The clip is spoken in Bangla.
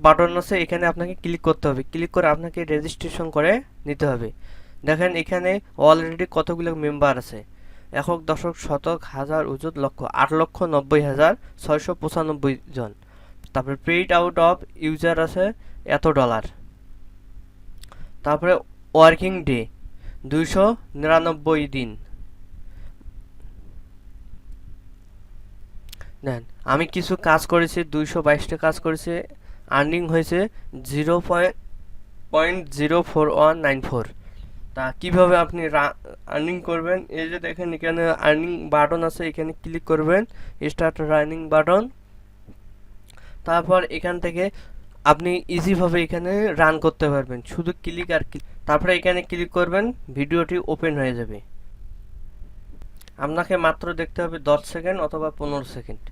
বাটন আছে, এখানে আপনাকে ক্লিক করতে হবে। ক্লিক করে আপনাকে রেজিস্ট্রেশন করে নিতে হবে। দেখেন এখানে অলরেডি কতগুলো মেম্বার আছে, একক, দশক, শতক, হাজার, অযুত, লক্ষ, 8,90,695 জন। তারপরে পেইড আউট অফ ইউজার আছে $এত। তারপরে ওয়ার্কিং ডে 299 দিন। দেন আমি কিছু কাজ করেছি, 222টা কাজ করেছি, আর্নিং হয়েছে 0.04194। তা কিভাবে আপনি আর্নিং করবেন, এই যে দেখেন এখানে আর্নিং বাটন আছে, এখানে ক্লিক করবেন, স্টার্ট আর্নিং বাটন। তারপর এখান থেকে আপনি ইজিভাবে এখানে রান করতে পারবেন, শুধু ক্লিক আর ক্লিক। তারপরে এখানে ক্লিক করবেন, ভিডিওটি ওপেন হয়ে যাবে। আপনাকে মাত্র দেখতে হবে 10 সেকেন্ড অথবা 15 সেকেন্ড।